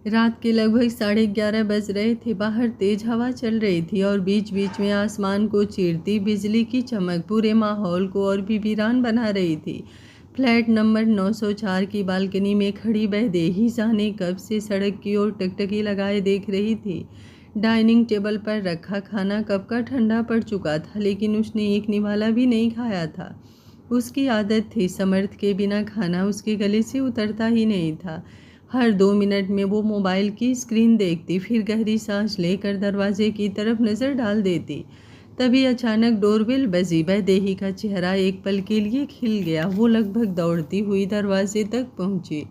रात के लगभग 11:30 बज रहे थे। बाहर तेज हवा चल रही थी और बीच बीच में आसमान को चीरती बिजली की चमक पूरे माहौल को और भी वीरान बना रही थी। फ्लैट नंबर 904 की बालकनी में खड़ी वैदेही जाने कब से सड़क की ओर टकटकी लगाए देख रही थी। डाइनिंग टेबल पर रखा खाना कब का ठंडा पड़ चुका था, लेकिन उसने एक निवाला भी नहीं खाया था। उसकी आदत थी, समर्थ के बिना खाना उसके गले से उतरता ही नहीं था। हर 2 मिनट में वो मोबाइल की स्क्रीन देखती, फिर गहरी सांस लेकर दरवाजे की तरफ नज़र डाल देती। तभी अचानक डोरबेल बजी। वैदेही का चेहरा एक पल के लिए खिल गया। वो लगभग दौड़ती हुई दरवाजे तक पहुंची।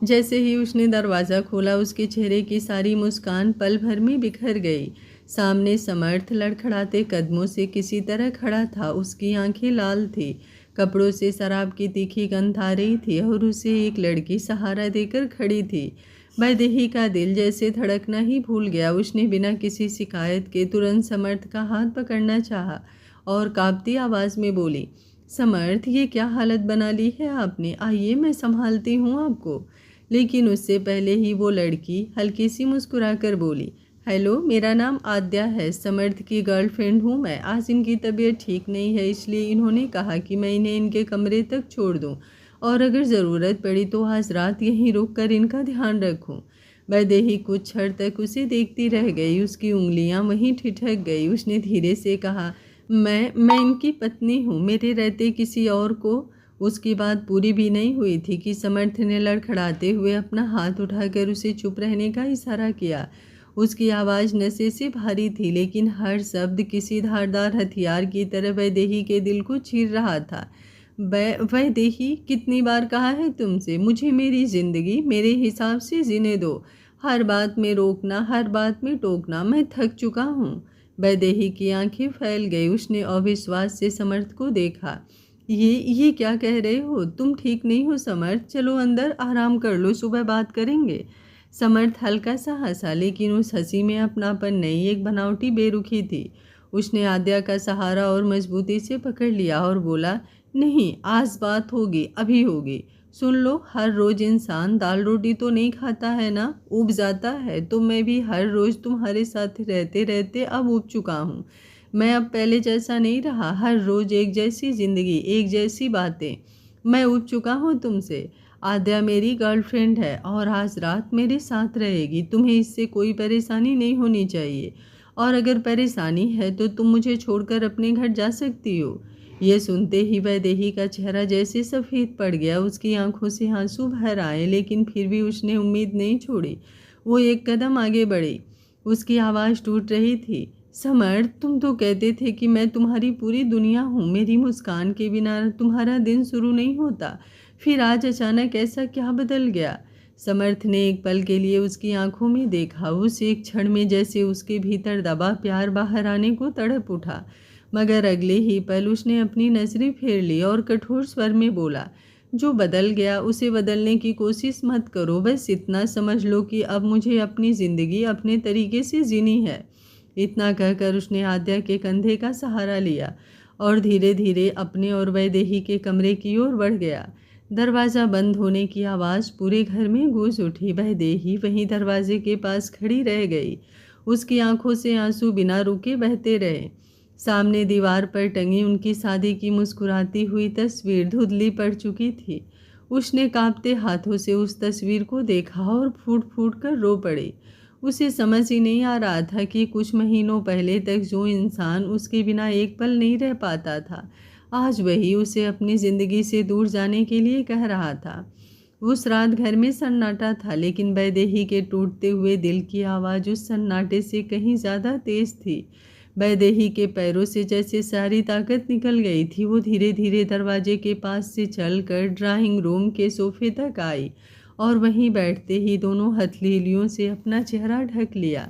जैसे ही उसने दरवाज़ा खोला, उसके चेहरे की सारी मुस्कान पल भर में बिखर गई। सामने समर्थ लड़खड़ाते कदमों से किसी तरह खड़ा था। उसकी आंखें लाल थी, कपड़ों से शराब की तीखी गंध आ रही थी और उसे एक लड़की सहारा देकर खड़ी थी। वैदेही का दिल जैसे धड़कना ही भूल गया। उसने बिना किसी शिकायत के तुरंत समर्थ का हाथ पकड़ना चाहा और कांपती आवाज़ में बोली, समर्थ, ये क्या हालत बना ली है आपने? आइए, मैं संभालती हूँ आपको। लेकिन उससे पहले ही वो लड़की हल्की सी मुस्कुराकर बोली, हेलो, मेरा नाम आद्या है, समर्थ की गर्लफ्रेंड हूँ मैं। आज इनकी तबीयत ठीक नहीं है, इसलिए इन्होंने कहा कि मैं इन्हें इनके कमरे तक छोड़ दूँ और अगर ज़रूरत पड़ी तो आज रात यहीं रुक कर इनका ध्यान रखूँ। वैदेही कुछ क्षण तक उसे देखती रह गई। उसकी उंगलियां वहीं ठिठक गई। उसने धीरे से कहा, मैं इनकी पत्नी हूँ, मेरे रहते किसी और को। उसकी बात पूरी भी नहीं हुई थी कि समर्थ ने लड़खड़ाते हुए अपना हाथ उठाकर उसे चुप रहने का इशारा किया। उसकी आवाज़ नशे से भारी थी, लेकिन हर शब्द किसी धारदार हथियार की तरह वैदेही के दिल को चीर रहा था। वैदेही, कितनी बार कहा है तुमसे, मुझे मेरी ज़िंदगी मेरे हिसाब से जीने दो। हर बात में रोकना, हर बात में टोकना, मैं थक चुका हूँ। वैदेही की आंखें फैल गई। उसने अविश्वास से समर्थ को देखा। ये क्या कह रहे हो? तुम ठीक नहीं हो समर्थ? चलो अंदर आराम कर लो, सुबह बात करेंगे। समर्थ हल्का सा हंसा, लेकिन उस हंसी में अपनापन नहीं, एक बनावटी बेरुखी थी। उसने आद्या का सहारा और मजबूती से पकड़ लिया और बोला, नहीं, आज बात होगी, अभी होगी। सुन लो, हर रोज इंसान दाल रोटी तो नहीं खाता है ना, ऊब जाता है। तो मैं भी हर रोज तुम्हारे साथ रहते रहते अब ऊब चुका हूँ। मैं अब पहले जैसा नहीं रहा। हर रोज एक जैसी जिंदगी, एक जैसी बातें। मैं ऊब चुका हूँ तुमसे। आद्या मेरी गर्लफ्रेंड है और आज रात मेरे साथ रहेगी। तुम्हें इससे कोई परेशानी नहीं होनी चाहिए, और अगर परेशानी है तो तुम मुझे छोड़कर अपने घर जा सकती हो। यह सुनते ही वैदेही का चेहरा जैसे सफ़ेद पड़ गया। उसकी आंखों से आंसू भर आए, लेकिन फिर भी उसने उम्मीद नहीं छोड़ी। वो एक कदम आगे बढ़ी। उसकी आवाज़ टूट रही थी, समर्थ, तुम तो कहते थे कि मैं तुम्हारी पूरी दुनिया हूँ, मेरी मुस्कान के बिना तुम्हारा दिन शुरू नहीं होता। फिर आज अचानक ऐसा क्या बदल गया? समर्थ ने एक पल के लिए उसकी आंखों में देखा। उस एक क्षण में जैसे उसके भीतर दबा प्यार बाहर आने को तड़प उठा, मगर अगले ही पल उसने अपनी नजरें फेर ली और कठोर स्वर में बोला, जो बदल गया उसे बदलने की कोशिश मत करो। बस इतना समझ लो कि अब मुझे अपनी ज़िंदगी अपने तरीके से जीनी है। इतना कहकर उसने आद्या के कंधे का सहारा लिया और धीरे धीरे अपने और वैदेही के कमरे की ओर बढ़ गया। दरवाज़ा बंद होने की आवाज़ पूरे घर में गूंज उठी। वैदेही वहीं दरवाजे के पास खड़ी रह गई। उसकी आंखों से आंसू बिना रुके बहते रहे। सामने दीवार पर टंगी उनकी शादी की मुस्कुराती हुई तस्वीर धुंधली पड़ चुकी थी। उसने कांपते हाथों से उस तस्वीर को देखा और फूट फूट कर रो पड़ी। उसे समझ ही नहीं आ रहा था कि कुछ महीनों पहले तक जो इंसान उसके बिना एक पल नहीं रह पाता था, आज वही उसे अपनी ज़िंदगी से दूर जाने के लिए कह रहा था। उस रात घर में सन्नाटा था, लेकिन वैदेही के टूटते हुए दिल की आवाज़ उस सन्नाटे से कहीं ज़्यादा तेज थी। वैदेही के पैरों से जैसे सारी ताकत निकल गई थी। वो धीरे धीरे दरवाजे के पास से चलकर ड्राइंग रूम के सोफे तक आई और वहीं बैठते ही दोनों हथेलियों से अपना चेहरा ढक लिया।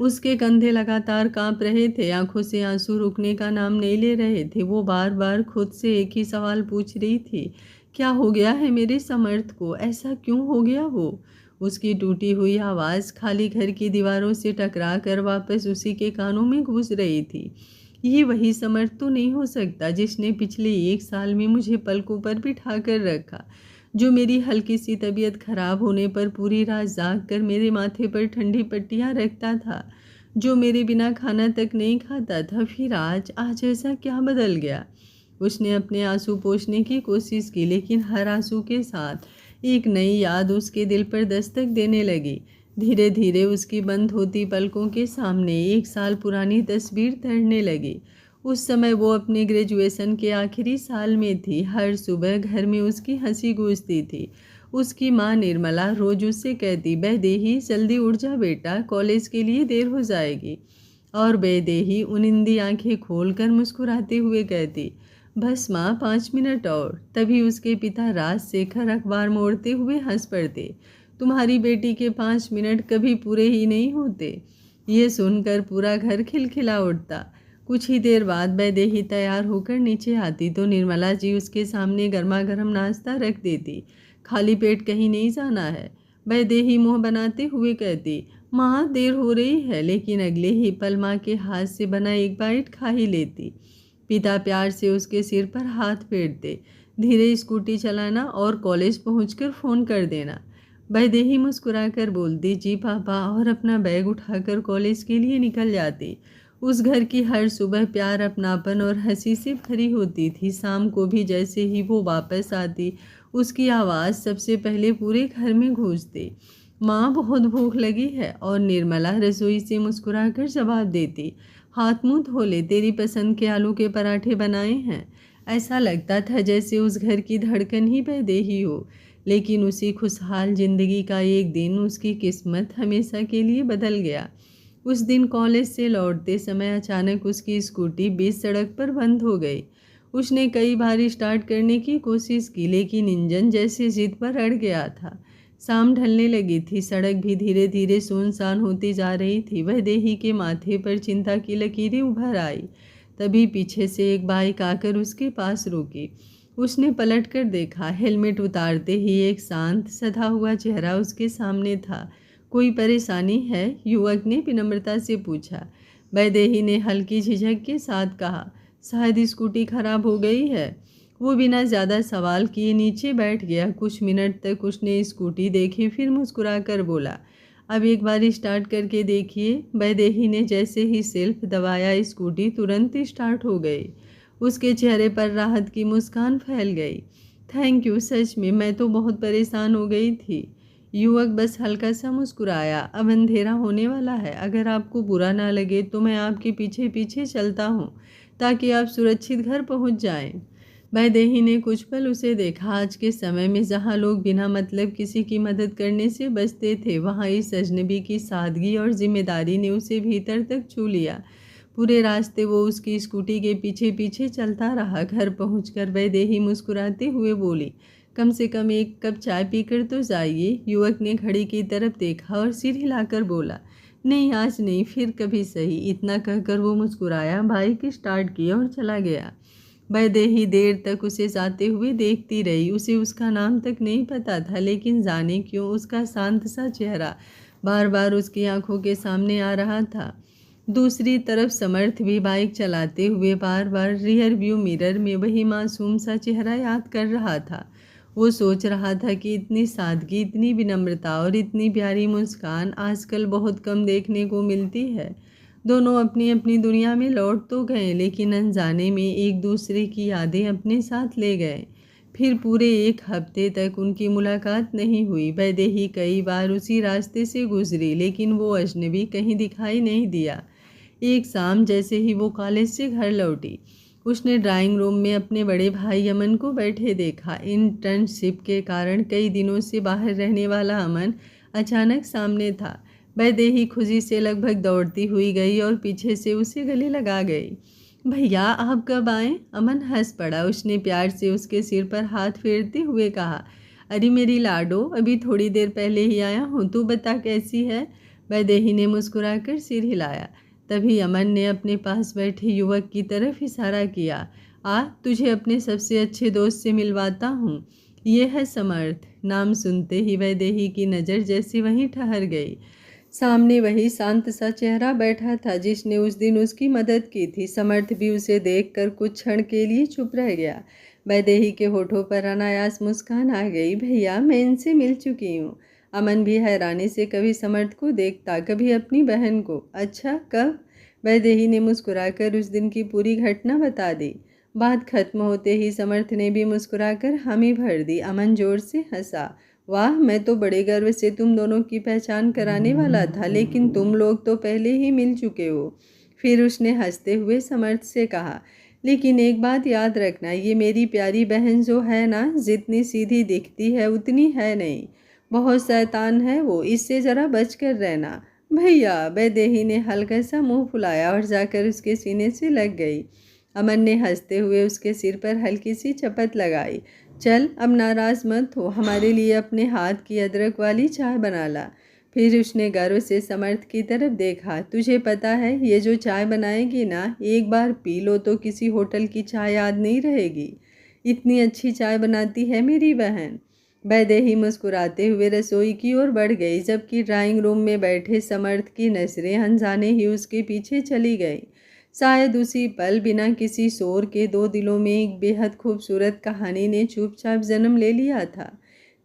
उसके कंधे लगातार कांप रहे थे, आंखों से आंसू रुकने का नाम नहीं ले रहे थे। वो बार बार खुद से एक ही सवाल पूछ रही थी, क्या हो गया है मेरे समर्थ को? ऐसा क्यों हो गया वो? उसकी टूटी हुई आवाज़ खाली घर की दीवारों से टकरा कर वापस उसी के कानों में घुस रही थी। ये वही समर्थ तो नहीं हो सकता जिसने पिछले 1 साल में मुझे पलकों पर बिठा कर रखा, जो मेरी हल्की सी तबीयत खराब होने पर पूरी रात जाग कर मेरे माथे पर ठंडी पट्टियाँ रखता था, जो मेरे बिना खाना तक नहीं खाता था। फिर आज ऐसा क्या बदल गया? उसने अपने आंसू पोंछने की कोशिश की, लेकिन हर आंसू के साथ एक नई याद उसके दिल पर दस्तक देने लगी। धीरे धीरे उसकी बंद होती पलकों के सामने 1 साल पुरानी तस्वीर तैरने लगी। उस समय वो अपने ग्रेजुएशन के आखिरी साल में थी। हर सुबह घर में उसकी हंसी गूंजती थी। उसकी माँ निर्मला रोज उससे कहती, "वैदेही जल्दी उठ जा बेटा, कॉलेज के लिए देर हो जाएगी।" और वैदेही उनिंदी आंखें खोलकर मुस्कुराते हुए कहती, "बस माँ, 5 मिनट और।" तभी उसके पिता राजशेखर अखबार मोड़ते हुए हंस पड़ते, "तुम्हारी बेटी के 5 मिनट कभी पूरे ही नहीं होते।" ये सुनकर पूरा घर खिलखिला उठता। कुछ ही देर बाद वैदेही तैयार होकर नीचे आती तो निर्मला जी उसके सामने गर्मा गर्म नाश्ता रख देती। "खाली पेट कहीं नहीं जाना है?" वैदेही मुंह बनाते हुए कहती, "माँ, देर हो रही है।" लेकिन अगले ही पल माँ के हाथ से बना एक बाइट खा ही लेती। पिता प्यार से उसके सिर पर हाथ फेरते, "धीरे स्कूटी चलाना और कॉलेज पहुंचकर फ़ोन कर देना।" वैदेही मुस्कुराकर बोलती, "जी पापा," और अपना बैग उठाकर कॉलेज के लिए निकल जाती। उस घर की हर सुबह प्यार, अपनापन और हंसी से भरी होती थी। शाम को भी जैसे ही वो वापस आती, उसकी आवाज़ सबसे पहले पूरे घर में गूंजती, "माँ, बहुत भूख लगी है।" और निर्मला रसोई से मुस्कुराकर जवाब देती, "हाथ मुंह धो ले, तेरी पसंद के आलू के पराठे बनाए हैं।" ऐसा लगता था जैसे उस घर की धड़कन ही वैदेही हो। लेकिन उसी खुशहाल जिंदगी का एक दिन उसकी किस्मत हमेशा के लिए बदल गया। उस दिन कॉलेज से लौटते समय अचानक उसकी स्कूटी बीच सड़क पर बंद हो गई। उसने कई बार स्टार्ट करने की कोशिश की, लेकिन इंजन जैसे जिद पर अड़ गया था। शाम ढलने लगी थी, सड़क भी धीरे धीरे सुनसान होती जा रही थी। वैदेही के माथे पर चिंता की लकीरें उभर आई। तभी पीछे से एक बाइक आकर उसके पास रुकी। उसने पलटकर देखा, हेलमेट उतारते ही एक शांत सधा हुआ चेहरा उसके सामने था। "कोई परेशानी है?" युवक ने विनम्रता से पूछा। वैदेही ने हल्की झिझक के साथ कहा, "शायद स्कूटी खराब हो गई है।" वो बिना ज़्यादा सवाल किए नीचे बैठ गया। कुछ मिनट तक उसने स्कूटी देखी, फिर मुस्कुराकर बोला, "अब एक बार स्टार्ट करके देखिए।" वैदेही ने जैसे ही सेल्फ दबाया, स्कूटी तुरंत स्टार्ट हो गई। उसके चेहरे पर राहत की मुस्कान फैल गई। "थैंक यू, सच में मैं तो बहुत परेशान हो गई थी।" युवक बस हल्का सा मुस्कुराया। "अब अंधेरा होने वाला है, अगर आपको बुरा ना लगे तो मैं आपके पीछे पीछे चलता हूँ, ताकि आप सुरक्षित घर पहुँच जाएं।" वैदेही ने कुछ पल उसे देखा। आज के समय में जहाँ लोग बिना मतलब किसी की मदद करने से बचते थे, वहाँ इस अजनबी की सादगी और जिम्मेदारी ने उसे भीतर तक छू लिया। पूरे रास्ते वो उसकी स्कूटी के पीछे पीछे चलता रहा। घर पहुंचकर वैदेही मुस्कुराते हुए बोली, "कम से कम एक कप चाय पीकर तो जाइए।" युवक ने घड़ी की तरफ देखा और सिर हिलाकर बोला, "नहीं, आज नहीं, फिर कभी सही।" इतना कहकर वो मुस्कुराया, बाइक स्टार्ट की और चला गया। वैदेही देर तक उसे जाते हुए देखती रही। उसे उसका नाम तक नहीं पता था, लेकिन जाने क्यों उसका शांत सा चेहरा बार बार उसकी आंखों के सामने आ रहा था। दूसरी तरफ समर्थ भी बाइक चलाते हुए बार बार रियर व्यू मिरर में वही मासूम सा चेहरा याद कर रहा था। वो सोच रहा था कि इतनी सादगी, इतनी विनम्रता और इतनी प्यारी मुस्कान आजकल बहुत कम देखने को मिलती है। दोनों अपनी अपनी दुनिया में लौट तो गए, लेकिन अनजाने में एक दूसरे की यादें अपने साथ ले गए। फिर पूरे 1 हफ्ते तक उनकी मुलाकात नहीं हुई। वैदेही कई बार उसी रास्ते से गुजरी, लेकिन वो अजनबी कहीं दिखाई नहीं दिया। एक शाम जैसे ही वो कॉलेज से घर लौटी, उसने ड्राइंग रूम में अपने बड़े भाई अमन को बैठे देखा। इंटर्नशिप के कारण कई दिनों से बाहर रहने वाला अमन अचानक सामने था। वैदेही खुशी से लगभग दौड़ती हुई गई और पीछे से उसे गले लगा गई। "भैया, आप कब आए?" अमन हंस पड़ा। उसने प्यार से उसके सिर पर हाथ फेरते हुए कहा, "अरे मेरी लाडो, अभी थोड़ी देर पहले ही आया हूँ। तू बता, कैसी है?" वैदेही ने मुस्कुराकर सिर हिलाया। तभी अमन ने अपने पास बैठे युवक की तरफ इशारा किया, "आ, तुझे अपने सबसे अच्छे दोस्त से मिलवाता हूँ। ये है समर्थ।" नाम सुनते ही वैदेही की नज़र जैसे वहीं ठहर गई। सामने वही शांत सा चेहरा बैठा था जिसने उस दिन उसकी मदद की थी। समर्थ भी उसे देखकर कुछ क्षण के लिए चुप रह गया। वैदेही के होठों पर अनायास मुस्कान आ गई। भैया, मैं इनसे मिल चुकी हूँ। अमन भी हैरानी से कभी समर्थ को देखता, कभी अपनी बहन को। अच्छा, कब? वैदेही ने मुस्कुराकर उस दिन की पूरी घटना बता दी। बात खत्म होते ही समर्थ ने भी मुस्कुराकर हामी भर दी। अमन जोर से हंसा। वाह, मैं तो बड़े गर्व से तुम दोनों की पहचान कराने वाला था, लेकिन तुम लोग तो पहले ही मिल चुके हो। फिर उसने हंसते हुए समर्थ से कहा, लेकिन एक बात याद रखना, ये मेरी प्यारी बहन जो है ना, जितनी सीधी दिखती है उतनी है नहीं। बहुत शैतान है वो, इससे ज़रा बच कर रहना। भैया, वैदेही ने हल्का सा मुंह फुलाया और जाकर उसके सीने से लग गई। अमन ने हंसते हुए उसके सिर पर हल्की सी चपत लगाई। चल, अब नाराज मत हो, हमारे लिए अपने हाथ की अदरक वाली चाय बना ला। फिर उसने गर्व से समर्थ की तरफ देखा। तुझे पता है, ये जो चाय बनाएगी ना, एक बार पी लो तो किसी होटल की चाय याद नहीं रहेगी। इतनी अच्छी चाय बनाती है मेरी बहन। वैदेही मुस्कुराते हुए रसोई की ओर बढ़ गई, जबकि ड्राइंग रूम में बैठे समर्थ की नजरें अनजाने ही उसके पीछे चली गई। शायद उसी पल बिना किसी शोर के दो दिलों में एक बेहद खूबसूरत कहानी ने चुपचाप जन्म ले लिया था।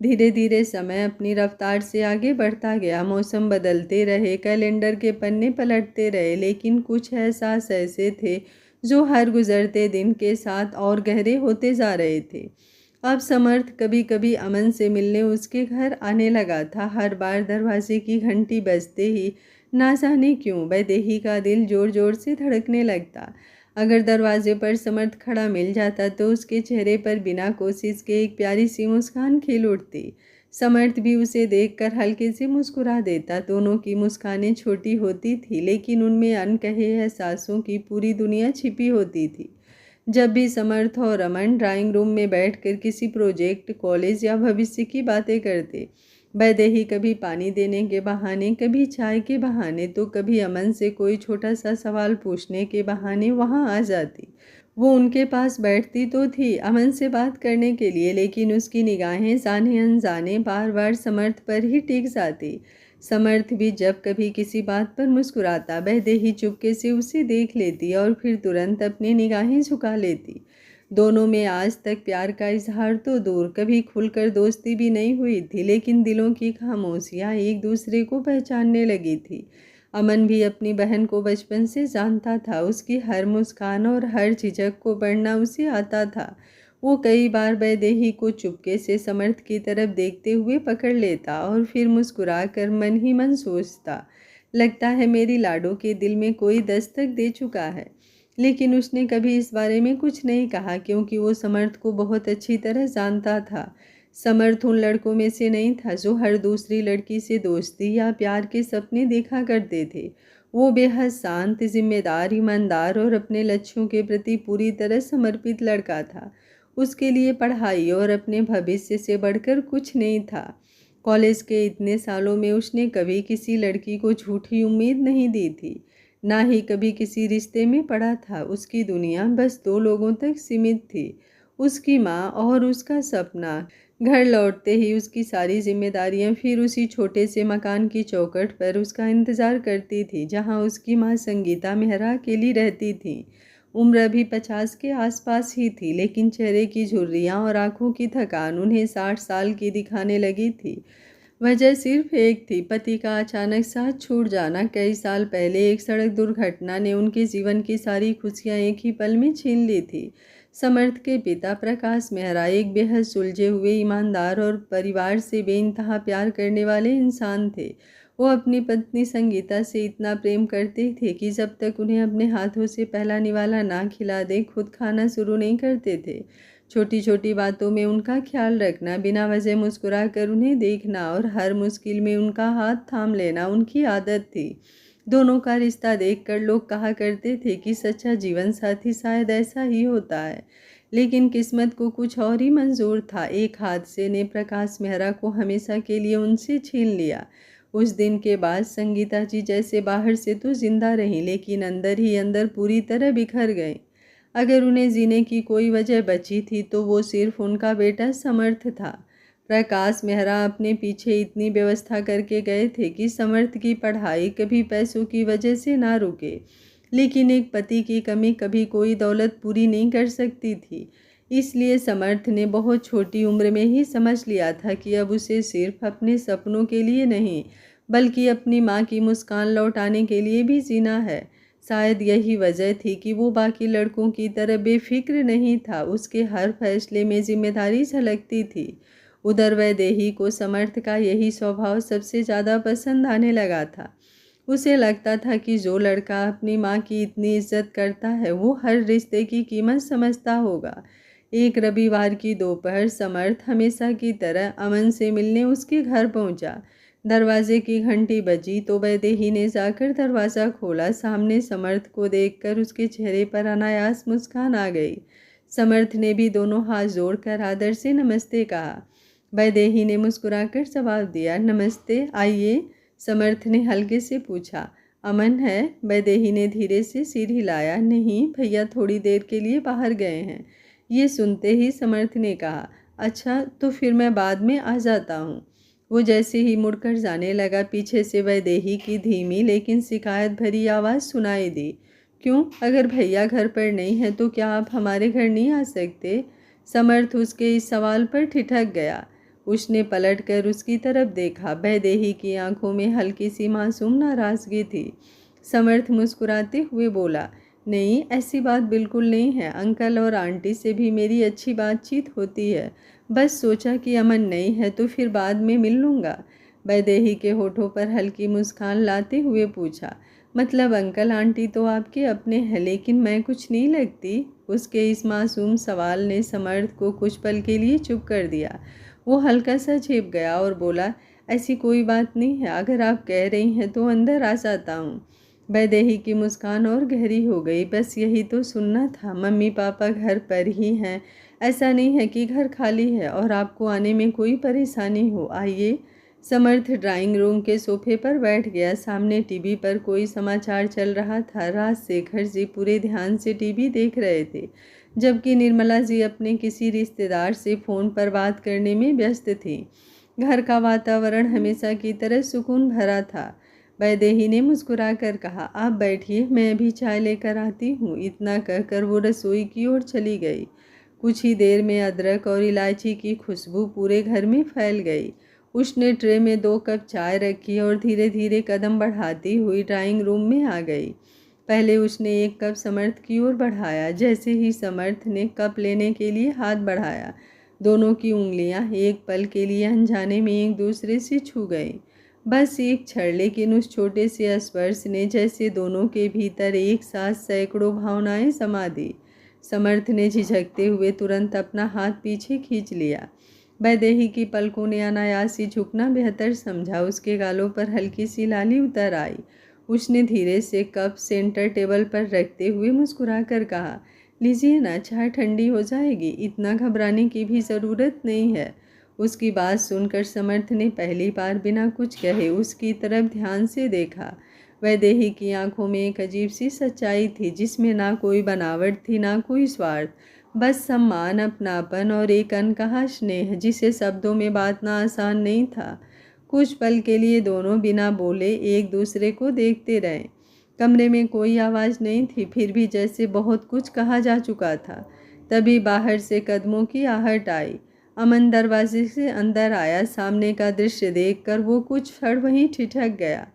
धीरे धीरे समय अपनी रफ्तार से आगे बढ़ता गया। मौसम बदलते रहे, कैलेंडर के पन्ने पलटते रहे, लेकिन कुछ एहसास ऐसे थे जो हर गुजरते दिन के साथ और गहरे होते जा रहे थे। अब समर्थ कभी कभी अमन से मिलने उसके घर आने लगा था। हर बार दरवाजे की घंटी बजते ही ना जाने क्यों वैदेही का दिल जोर जोर से धड़कने लगता। अगर दरवाजे पर समर्थ खड़ा मिल जाता तो उसके चेहरे पर बिना कोशिश के एक प्यारी सी मुस्कान खिल उठती। समर्थ भी उसे देखकर हल्के से मुस्कुरा देता। दोनों की मुस्कानें छोटी होती थी, लेकिन उनमें अनकहे एहसासों की पूरी दुनिया छिपी होती थी। जब भी समर्थ और अमन ड्राइंग रूम में बैठकर किसी प्रोजेक्ट, कॉलेज या भविष्य की बातें करते, वैदेही कभी पानी देने के बहाने, कभी चाय के बहाने, तो कभी अमन से कोई छोटा सा सवाल पूछने के बहाने वहां आ जाती। वो उनके पास बैठती तो थी अमन से बात करने के लिए, लेकिन उसकी निगाहें जाने अनजाने बार बार समर्थ पर ही टिक जाती। समर्थ भी जब कभी किसी बात पर मुस्कुराता, वैदेही चुपके से उसे देख लेती और फिर तुरंत अपनी निगाहें झुका लेती। दोनों में आज तक प्यार का इजहार तो दूर, कभी खुलकर दोस्ती भी नहीं हुई थी, लेकिन दिलों की खामोशियाँ एक दूसरे को पहचानने लगी थी। अमन भी अपनी बहन को बचपन से जानता था। उसकी हर मुस्कान और हर झिझक को पढ़ना उसे आता था। वो कई बार वैदेही को चुपके से समर्थ की तरफ देखते हुए पकड़ लेता और फिर मुस्कुरा कर मन ही मन सोचता, लगता है मेरी लाडो के दिल में कोई दस्तक दे चुका है। लेकिन उसने कभी इस बारे में कुछ नहीं कहा, क्योंकि वो समर्थ को बहुत अच्छी तरह जानता था। समर्थ उन लड़कों में से नहीं था जो हर दूसरी लड़की से दोस्ती या प्यार के सपने देखा करते थे। वो बेहद शांत, जिम्मेदार, ईमानदार और अपने लक्ष्यों के प्रति पूरी तरह समर्पित लड़का था। उसके लिए पढ़ाई और अपने भविष्य से बढ़कर कुछ नहीं था। कॉलेज के इतने सालों में उसने कभी किसी लड़की को झूठी उम्मीद नहीं दी थी, ना ही कभी किसी रिश्ते में पड़ा था। उसकी दुनिया बस दो लोगों तक सीमित थी, उसकी माँ और उसका सपना। घर लौटते ही उसकी सारी जिम्मेदारियां फिर उसी छोटे से मकान की चौखट पर उसका इंतज़ार करती थी, जहाँ उसकी माँ संगीता मेहरा अकेली रहती थी। उम्र अभी 50 के आसपास ही थी, लेकिन चेहरे की झुर्रियाँ और आंखों की थकान उन्हें 60 साल की दिखाने लगी थी। वजह सिर्फ एक थी, पति का अचानक साथ छूट जाना। कई साल पहले एक सड़क दुर्घटना ने उनके जीवन की सारी खुशियां एक ही पल में छीन ली थी। समर्थ के पिता प्रकाश मेहरा एक बेहद सुलझे हुए, ईमानदार और परिवार से बेइंतहा प्यार करने वाले इंसान थे। वो अपनी पत्नी संगीता से इतना प्रेम करते थे कि जब तक उन्हें अपने हाथों से पहला निवाला ना खिला दे, खुद खाना शुरू नहीं करते थे। छोटी छोटी बातों में उनका ख्याल रखना, बिना वजह मुस्कुरा कर उन्हें देखना और हर मुश्किल में उनका हाथ थाम लेना उनकी आदत थी। दोनों का रिश्ता देखकर लोग कहा करते थे कि सच्चा जीवन साथी शायद ऐसा ही होता है, लेकिन किस्मत को कुछ और ही मंजूर था। एक हादसे ने प्रकाश मेहरा को हमेशा के लिए उनसे छीन लिया। उस दिन के बाद संगीता जी जैसे बाहर से तो जिंदा रहीं, लेकिन अंदर ही अंदर पूरी तरह बिखर गईं। अगर उन्हें जीने की कोई वजह बची थी तो वो सिर्फ उनका बेटा समर्थ था। प्रकाश मेहरा अपने पीछे इतनी व्यवस्था करके गए थे कि समर्थ की पढ़ाई कभी पैसों की वजह से ना रुके, लेकिन एक पति की कमी कभी कोई दौलत पूरी नहीं कर सकती थी। इसलिए समर्थ ने बहुत छोटी उम्र में ही समझ लिया था कि अब उसे सिर्फ अपने सपनों के लिए नहीं बल्कि अपनी माँ की मुस्कान लौटाने के लिए भी जीना है। शायद यही वजह थी कि वो बाकी लड़कों की तरह बेफिक्र नहीं था, उसके हर फैसले में जिम्मेदारी झलकती थी। उधर वैदेही को समर्थ का यही स्वभाव सबसे ज़्यादा पसंद आने लगा था। उसे लगता था कि जो लड़का अपनी माँ की इतनी इज्जत करता है वो हर रिश्ते की कीमत समझता होगा। एक रविवार की दोपहर समर्थ हमेशा की तरह अमन से मिलने उसके घर पहुंचा। दरवाजे की घंटी बजी तो वैदेही ने जाकर दरवाज़ा खोला। सामने समर्थ को देखकर उसके चेहरे पर अनायास मुस्कान आ गई। समर्थ ने भी दोनों हाथ जोड़कर आदर से नमस्ते कहा। वैदेही ने मुस्कुराकर जवाब दिया, नमस्ते, आइए। समर्थ ने हल्के से पूछा, अमन है? वैदेही ने धीरे से सिर हिलाया। नहीं भैया, थोड़ी देर के लिए बाहर गए हैं। ये सुनते ही समर्थ ने कहा, अच्छा तो फिर मैं बाद में आ जाता हूँ। वो जैसे ही मुड़कर जाने लगा, पीछे से वैदेही की धीमी लेकिन शिकायत भरी आवाज़ सुनाई दी, क्यों? अगर भैया घर पर नहीं है तो क्या आप हमारे घर नहीं आ सकते? समर्थ उसके इस सवाल पर ठिठक गया। उसने पलटकर उसकी तरफ देखा। वैदेही की आंखों में हल्की सी मासूम नाराज़गी थी। समर्थ मुस्कुराते हुए बोला, नहीं, ऐसी बात बिल्कुल नहीं है। अंकल और आंटी से भी मेरी अच्छी बातचीत होती है। बस सोचा कि अमन नहीं है तो फिर बाद में मिल लूँगा। वैदेही के होठों पर हल्की मुस्कान लाते हुए पूछा, मतलब अंकल आंटी तो आपके अपने हैं लेकिन मैं कुछ नहीं लगती? उसके इस मासूम सवाल ने समर्थ को कुछ पल के लिए चुप कर दिया। वो हल्का सा झेप गया और बोला, ऐसी कोई बात नहीं है, अगर आप कह रही हैं तो अंदर आ जाता हूँ। वैदेही की मुस्कान और गहरी हो गई। बस यही तो सुनना था, मम्मी पापा घर पर ही हैं, ऐसा नहीं है कि घर खाली है और आपको आने में कोई परेशानी हो। आइए। समर्थ ड्राइंग रूम के सोफे पर बैठ गया। सामने टीवी पर कोई समाचार चल रहा था। राजशेखर जी पूरे ध्यान से टीवी देख रहे थे, जबकि निर्मला जी अपने किसी रिश्तेदार से फ़ोन पर बात करने में व्यस्त थी। घर का वातावरण हमेशा की तरह सुकून भरा था। वैदेही ने मुस्कुराकर कहा, आप बैठिए, मैं अभी चाय लेकर आती हूँ। इतना कहकर वो रसोई की ओर चली गई। कुछ ही देर में अदरक और इलायची की खुशबू पूरे घर में फैल गई। उसने ट्रे में 2 कप चाय रखी और धीरे धीरे कदम बढ़ाती हुई ड्राइंग रूम में आ गई। पहले उसने 1 कप समर्थ की ओर बढ़ाया। जैसे ही समर्थ ने कप लेने के लिए हाथ बढ़ाया, दोनों की उंगलियां एक पल के लिए अनजाने में एक दूसरे से छू गईं। बस एक क्षण, लेकिन उस छोटे से स्पर्श ने जैसे दोनों के भीतर एक साथ सैकड़ों भावनाएं समा दी। समर्थ ने झिझकते हुए तुरंत अपना हाथ पीछे खींच लिया। वैदेही की पलकों ने अनायास ही झुकना बेहतर समझा। उसके गालों पर हल्की सी लाली उतर आई। उसने धीरे से कप सेंटर टेबल पर रखते हुए मुस्कुराकर कहा, लीजिए ना, चाय ठंडी हो जाएगी, इतना घबराने की भी ज़रूरत नहीं है। उसकी बात सुनकर समर्थ ने पहली बार बिना कुछ कहे उसकी तरफ ध्यान से देखा। वैदेही की आंखों में एक अजीब सी सच्चाई थी, जिसमें ना कोई बनावट थी ना कोई स्वार्थ, बस सम्मान, अपनापन और एक अनकहा स्नेह जिसे शब्दों में बांटना आसान नहीं था। कुछ पल के लिए दोनों बिना बोले एक दूसरे को देखते रहे। कमरे में कोई आवाज़ नहीं थी, फिर भी जैसे बहुत कुछ कहा जा चुका था। तभी बाहर से कदमों की आहट आई। अमन दरवाजे से अंदर आया। सामने का दृश्य देखकर वो कुछ क्षण वहीं ठिठक गया।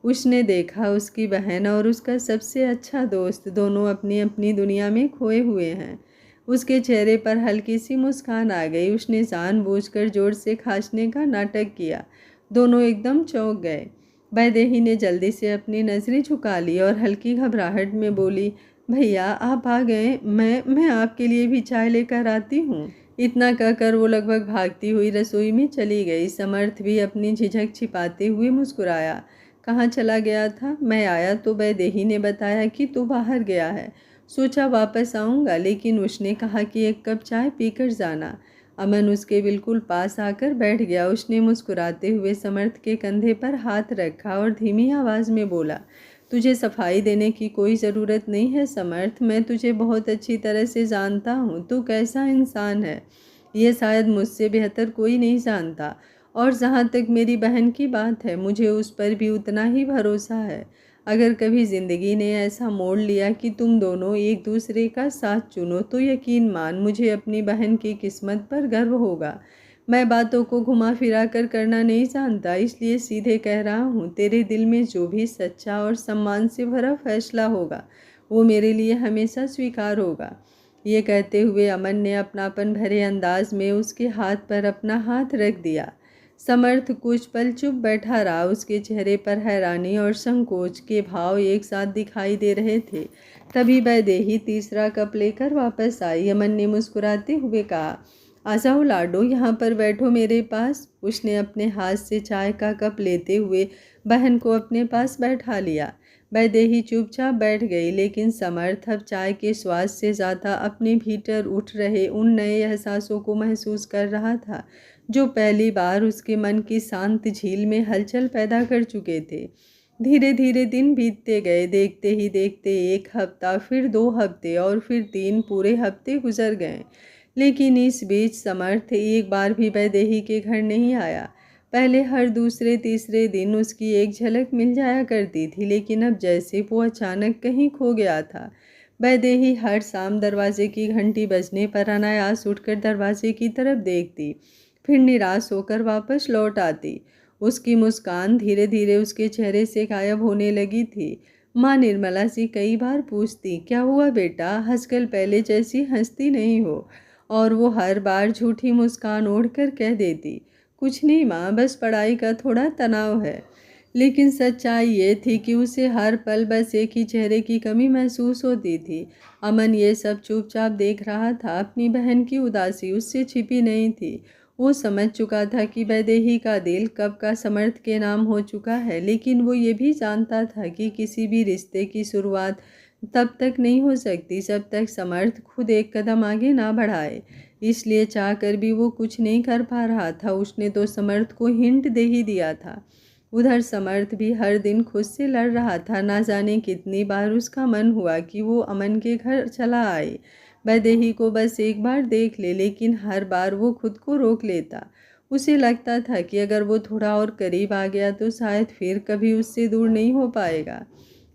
उसने देखा उसकी बहन और उसका सबसे अच्छा दोस्त दोनों अपनी अपनी दुनिया में खोए हुए हैं। उसके चेहरे पर हल्की सी मुस्कान आ गई। उसने जानबूझकर जोर से खांसने का नाटक किया। दोनों एकदम चौंक गए। वैदेही ने जल्दी से अपनी नज़रें झुका ली और हल्की घबराहट में बोली, भैया आप आ गए, मैं आपके लिए भी चाय लेकर आती हूँ। इतना कहकर वो लगभग भागती हुई रसोई में चली गई। समर्थ भी अपनी झिझक छिपाते हुए मुस्कुराया। कहाँ चला गया था? मैं आया तो वैदेही ने बताया कि तू बाहर गया है। सोचा वापस आऊँगा, लेकिन उसने कहा कि 1 कप चाय पीकर जाना। अमन उसके बिल्कुल पास आकर बैठ गया। उसने मुस्कुराते हुए समर्थ के कंधे पर हाथ रखा और धीमी आवाज़ में बोला, तुझे सफाई देने की कोई ज़रूरत नहीं है समर्थ, मैं तुझे बहुत अच्छी तरह से जानता हूँ। तू कैसा इंसान है ये शायद मुझसे बेहतर कोई नहीं जानता। और जहाँ तक मेरी बहन की बात है, मुझे उस पर भी उतना ही भरोसा है। अगर कभी ज़िंदगी ने ऐसा मोड़ लिया कि तुम दोनों एक दूसरे का साथ चुनो तो यकीन मान मुझे अपनी बहन की किस्मत पर गर्व होगा। मैं बातों को घुमा फिरा कर करना नहीं जानता, इसलिए सीधे कह रहा हूँ, तेरे दिल में जो भी सच्चा और सम्मान से भरा फैसला होगा वो मेरे लिए हमेशा स्वीकार होगा। ये कहते हुए अमन ने अपनापन भरे अंदाज में उसके हाथ पर अपना हाथ रख दिया। समर्थ कुछ पल चुप बैठा रहा। उसके चेहरे पर हैरानी और संकोच के भाव एक साथ दिखाई दे रहे थे। तभी वैदेही तीसरा कप लेकर वापस आई। अमन ने मुस्कुराते हुए कहा, आ जाओ लाडो, यहाँ पर बैठो मेरे पास। उसने अपने हाथ से चाय का कप लेते हुए बहन को अपने पास बैठा लिया। वैदेही चुपचाप बैठ गई, लेकिन समर्थ अब चाय के स्वाद से ज़्यादा अपने भीतर उठ रहे उन नए एहसासों को महसूस कर रहा था जो पहली बार उसके मन की शांत झील में हलचल पैदा कर चुके थे। धीरे धीरे दिन बीतते गए। देखते ही देखते 1 हफ्ता, फिर 2 हफ्ते और फिर 3 पूरे हफ्ते गुजर गए। लेकिन इस बीच समर्थ एक बार भी वैदेही के घर नहीं आया। पहले हर दूसरे तीसरे दिन उसकी एक झलक मिल जाया करती थी, लेकिन अब जैसे वो अचानक कहीं खो गया था। वैदेही हर शाम दरवाजे की घंटी बजने पर अनायास उठकर दरवाजे की तरफ देखती, फिर निराश होकर वापस लौट आती। उसकी मुस्कान धीरे धीरे उसके चेहरे से गायब होने लगी थी। माँ निर्मला जी कई बार पूछती, क्या हुआ बेटा, आजकल पहले जैसी हंसती नहीं हो? और वो हर बार झूठी मुस्कान ओढ़कर कह देती, कुछ नहीं माँ, बस पढ़ाई का थोड़ा तनाव है। लेकिन सच्चाई ये थी कि उसे हर पल बस एक ही चेहरे की कमी महसूस होती थी। अमन ये सब चुपचाप देख रहा था। अपनी बहन की उदासी उससे छिपी नहीं थी। वो समझ चुका था कि वैदेही का दिल कब का समर्थ के नाम हो चुका है, लेकिन वो ये भी जानता था कि किसी भी रिश्ते की शुरुआत तब तक नहीं हो सकती जब तक समर्थ खुद एक कदम आगे ना बढ़ाए। इसलिए चाहकर भी वो कुछ नहीं कर पा रहा था। उसने तो समर्थ को हिंट दे ही दिया था। उधर समर्थ भी हर दिन खुद से लड़ रहा था। ना जाने कितनी बार उसका मन हुआ कि वो अमन के घर चला आए, वैदेही को बस एक बार देख ले, लेकिन हर बार वो खुद को रोक लेता। उसे लगता था कि अगर वो थोड़ा और करीब आ गया तो शायद फिर कभी उससे दूर नहीं हो पाएगा।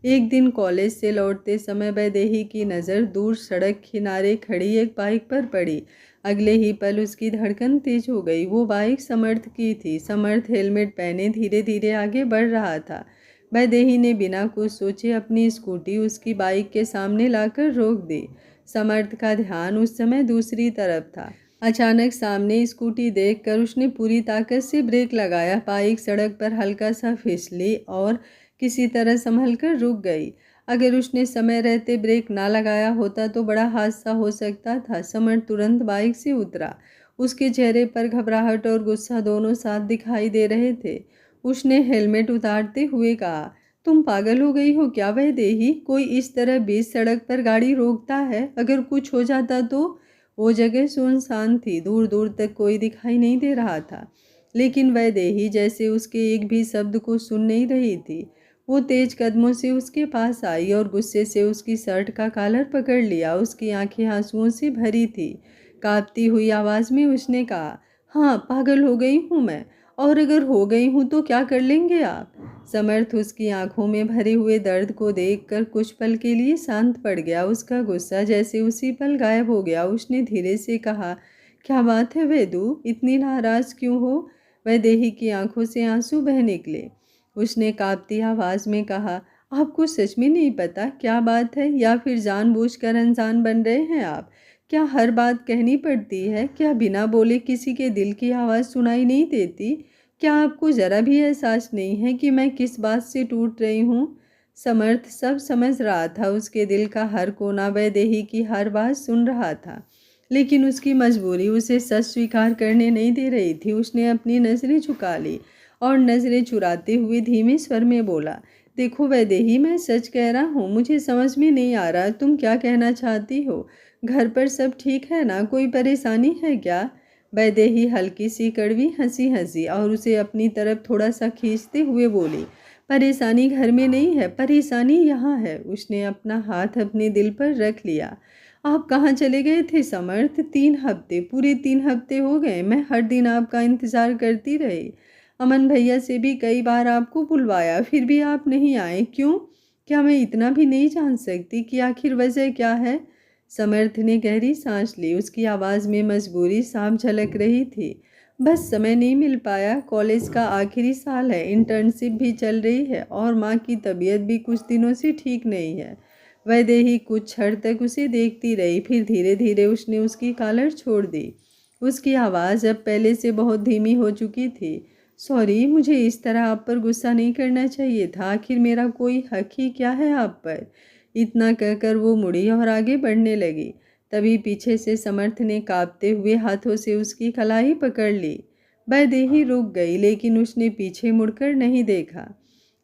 एक दिन कॉलेज से लौटते समय वैदेही की नज़र दूर सड़क किनारे खड़ी एक बाइक पर पड़ी। अगले ही पल उसकी धड़कन तेज हो गई। वो बाइक समर्थ की थी। समर्थ हेलमेट पहने धीरे धीरे आगे बढ़ रहा था। वैदेही ने बिना कुछ सोचे अपनी स्कूटी उसकी बाइक के सामने लाकर रोक दी। समर्थ का ध्यान उस समय दूसरी तरफ था। अचानक सामने स्कूटी देखकर उसने पूरी ताकत से ब्रेक लगाया। बाइक सड़क पर हल्का सा फिसली और किसी तरह संभलकर रुक गई। अगर उसने समय रहते ब्रेक ना लगाया होता तो बड़ा हादसा हो सकता था। समर तुरंत बाइक से उतरा। उसके चेहरे पर घबराहट और गुस्सा दोनों साथ दिखाई दे रहे थे। उसने हेलमेट उतारते हुए कहा, तुम पागल हो गई हो क्या वैदेही? कोई इस तरह बीच सड़क पर गाड़ी रोकता है? अगर कुछ हो जाता तो? वो जगह सुनसान थी। दूर दूर तक कोई दिखाई नहीं दे रहा था, लेकिन वैदेही जैसे उसके एक भी शब्द को सुन नहीं रही थी। वो तेज कदमों से उसके पास आई और गुस्से से उसकी शर्ट का कॉलर पकड़ लिया। उसकी आंखें आंसुओं से भरी थी। कांपती हुई आवाज़ में उसने कहा, हाँ, पागल हो गई हूँ मैं, और अगर हो गई हूँ तो क्या कर लेंगे आप? समर्थ उसकी आंखों में भरे हुए दर्द को देखकर कुछ पल के लिए शांत पड़ गया। उसका गुस्सा जैसे उसी पल गायब हो गया। उसने धीरे से कहा, क्या बात है वेदू, इतनी नाराज़ क्यों हो? वैदेही की आंखों से आंसू बह निकले। उसने कांपती आवाज़ में कहा, आपको सच में नहीं पता क्या बात है, या फिर जानबूझकर अनजान बन रहे हैं आप? क्या हर बात कहनी पड़ती है? क्या बिना बोले किसी के दिल की आवाज़ सुनाई नहीं देती? क्या आपको ज़रा भी एहसास नहीं है कि मैं किस बात से टूट रही हूँ? समर्थ सब समझ रहा था। उसके दिल का हर कोना वैदेही की हर बात सुन रहा था, लेकिन उसकी मजबूरी उसे सच स्वीकार करने नहीं दे रही थी। उसने अपनी नज़रें झुका ली और नज़रें चुराते हुए धीमे स्वर में बोला, देखो वैदेही, मैं सच कह रहा हूँ, मुझे समझ में नहीं आ रहा तुम क्या कहना चाहती हो। घर पर सब ठीक है ना? कोई परेशानी है क्या? वैदेही हल्की सी कड़वी हंसी हंसी और उसे अपनी तरफ थोड़ा सा खींचते हुए बोली, परेशानी घर में नहीं है, परेशानी यहाँ है। उसने अपना हाथ अपने दिल पर रख लिया। आप कहाँ चले गए थे समर्थ? 3 हफ्ते, पूरे 3 हफ्ते हो गए। मैं हर दिन आपका इंतज़ार करती रही। अमन भैया से भी कई बार आपको बुलवाया, फिर भी आप नहीं आए, क्यों? क्या मैं इतना भी नहीं जान सकती कि आखिर वजह क्या है? समर्थ ने गहरी सांस ली। उसकी आवाज़ में मजबूरी साफ झलक रही थी। बस समय नहीं मिल पाया। कॉलेज का आखिरी साल है, इंटर्नशिप भी चल रही है और माँ की तबीयत भी कुछ दिनों से ठीक नहीं है। वैदेही कुछ क्षण तक उसे देखती रही, फिर धीरे धीरे उसने उसकी कॉलर छोड़ दी। उसकी आवाज़ अब पहले से बहुत धीमी हो चुकी थी। सॉरी, मुझे इस तरह आप पर गुस्सा नहीं करना चाहिए था। आखिर मेरा कोई हक ही क्या है आप पर? इतना कहकर वो मुड़ी और आगे बढ़ने लगी। तभी पीछे से समर्थ ने कांपते हुए हाथों से उसकी कलाई पकड़ ली। वैदेही रुक गई, लेकिन उसने पीछे मुड़कर नहीं देखा।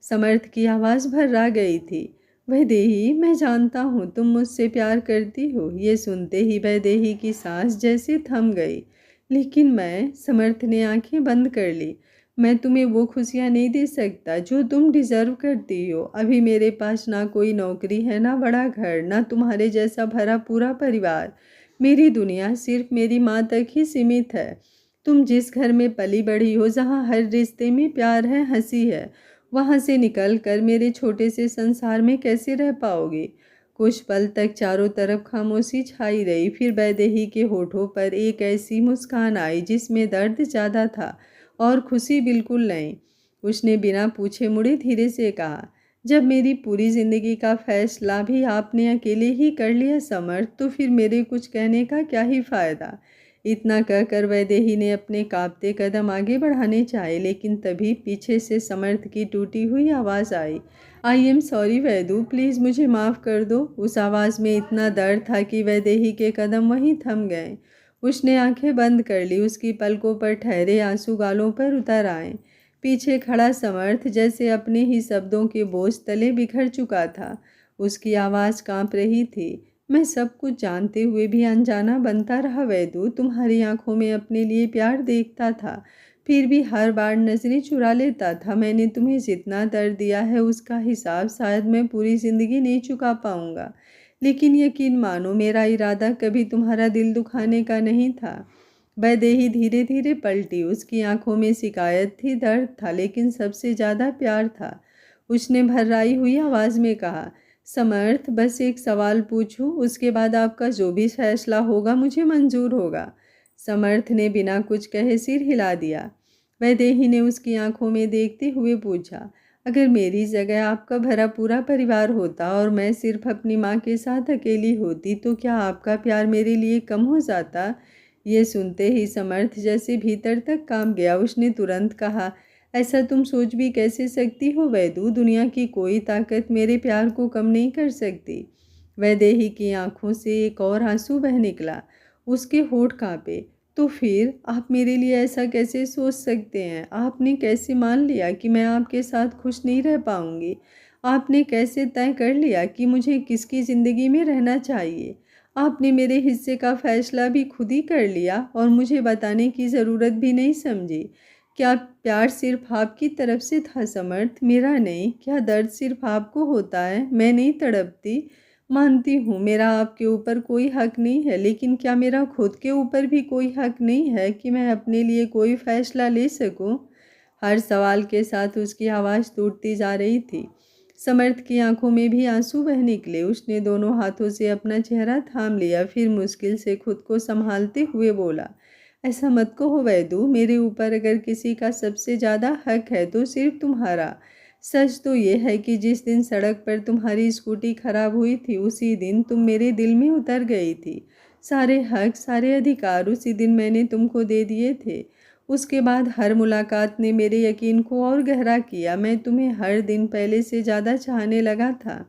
समर्थ की आवाज़ भर्रा गई थी। वैदेही, मैं जानता हूँ तुम मुझसे प्यार करती हो। ये सुनते ही वैदेही की सांस जैसे थम गई। लेकिन मैं, समर्थ ने आंखें बंद कर ली, मैं तुम्हें वो खुशियाँ नहीं दे सकता जो तुम डिज़र्व करती हो। अभी मेरे पास ना कोई नौकरी है, ना बड़ा घर, ना तुम्हारे जैसा भरा पूरा परिवार। मेरी दुनिया सिर्फ मेरी माँ तक ही सीमित है। तुम जिस घर में पली बड़ी हो, जहाँ हर रिश्ते में प्यार है, हंसी है, वहाँ से निकल कर मेरे छोटे से संसार में कैसे रह पाओगे? कुछ पल तक चारों तरफ खामोशी छाई रही। फिर वैदेही के होठों पर एक ऐसी मुस्कान आई जिसमें दर्द ज़्यादा था और खुशी बिल्कुल नहीं। उसने बिना पूछे मुड़े धीरे से कहा, जब मेरी पूरी ज़िंदगी का फैसला भी आपने अकेले ही कर लिया समर्थ, तो फिर मेरे कुछ कहने का क्या ही फ़ायदा? इतना कहकर वैदेही ने अपने कांपते कदम आगे बढ़ाने चाहे, लेकिन तभी पीछे से समर्थ की टूटी हुई आवाज़ आई, आई एम सॉरी वैदू, प्लीज़ मुझे माफ़ कर दो। उस आवाज़ में इतना दर्द था कि वैदेही के कदम वहीं थम गए। उसने आंखें बंद कर ली। उसकी पलकों पर ठहरे आंसू गालों पर उतर आए। पीछे खड़ा समर्थ जैसे अपने ही शब्दों के बोझ तले बिखर चुका था। उसकी आवाज़ कांप रही थी। मैं सब कुछ जानते हुए भी अनजाना बनता रहा वैदू। तुम्हारी आंखों में अपने लिए प्यार देखता था, फिर भी हर बार नजरें चुरा लेता था। मैंने तुम्हें जितना दर्द दिया है उसका हिसाब शायद मैं पूरी ज़िंदगी नहीं चुका पाऊंगा, लेकिन यकीन मानो मेरा इरादा कभी तुम्हारा दिल दुखाने का नहीं था। वैदेही धीरे धीरे पलटी। उसकी आंखों में शिकायत थी, दर्द था, लेकिन सबसे ज़्यादा प्यार था। उसने भर्राई हुई आवाज़ में कहा, समर्थ, बस एक सवाल पूछूं, उसके बाद आपका जो भी फैसला होगा मुझे मंजूर होगा। समर्थ ने बिना कुछ कहे सिर हिला दिया। वैदेही ने उसकी आंखों में देखते हुए पूछा, अगर मेरी जगह आपका भरा पूरा परिवार होता और मैं सिर्फ अपनी माँ के साथ अकेली होती, तो क्या आपका प्यार मेरे लिए कम हो जाता? ये सुनते ही समर्थ जैसे भीतर तक कांप गया। उसने तुरंत कहा, ऐसा तुम सोच भी कैसे सकती हो वैदू? दुनिया की कोई ताकत मेरे प्यार को कम नहीं कर सकती। वैदेही की आंखों से एक और आंसू बह निकला। उसके होठ कांपे। तो फिर आप मेरे लिए ऐसा कैसे सोच सकते हैं? आपने कैसे मान लिया कि मैं आपके साथ खुश नहीं रह पाऊंगी? आपने कैसे तय कर लिया कि मुझे किसकी ज़िंदगी में रहना चाहिए? आपने मेरे हिस्से का फैसला भी खुद ही कर लिया और मुझे बताने की ज़रूरत भी नहीं समझी। क्या प्यार सिर्फ आपकी तरफ से था समर्थ, मेरा नहीं? क्या दर्द सिर्फ आपको होता है, मैं नहीं तड़पती? मानती हूँ मेरा आपके ऊपर कोई हक नहीं है, लेकिन क्या मेरा खुद के ऊपर भी कोई हक नहीं है कि मैं अपने लिए कोई फैसला ले सकूँ? हर सवाल के साथ उसकी आवाज़ टूटती जा रही थी। समर्थ की आंखों में भी आंसू बह निकले। उसने दोनों हाथों से अपना चेहरा थाम लिया, फिर मुश्किल से खुद को संभालते हुए बोला, ऐसा मत कहो वैदू, मेरे ऊपर अगर किसी का सबसे ज़्यादा हक है तो सिर्फ तुम्हारा। सच तो ये है कि जिस दिन सड़क पर तुम्हारी स्कूटी खराब हुई थी, उसी दिन तुम मेरे दिल में उतर गई थी। सारे हक, सारे अधिकार उसी दिन मैंने तुमको दे दिए थे। उसके बाद हर मुलाकात ने मेरे यकीन को और गहरा किया। मैं तुम्हें हर दिन पहले से ज़्यादा चाहने लगा था,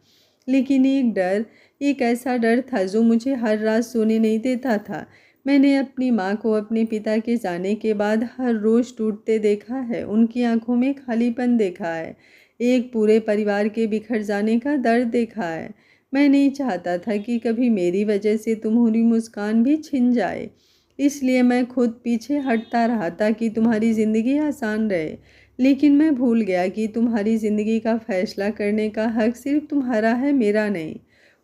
लेकिन एक डर, एक ऐसा डर था जो मुझे हर रात सोने नहीं देता था। मैंने अपनी माँ को अपने पिता के जाने के बाद हर रोज़ टूटते देखा है। उनकी आंखों में खालीपन देखा है, एक पूरे परिवार के बिखर जाने का दर्द देखा है। मैं नहीं चाहता था कि कभी मेरी वजह से तुम्हारी मुस्कान भी छिन जाए, इसलिए मैं खुद पीछे हटता रहा ताकि तुम्हारी ज़िंदगी आसान रहे। लेकिन मैं भूल गया कि तुम्हारी ज़िंदगी का फैसला करने का हक सिर्फ तुम्हारा है, मेरा नहीं।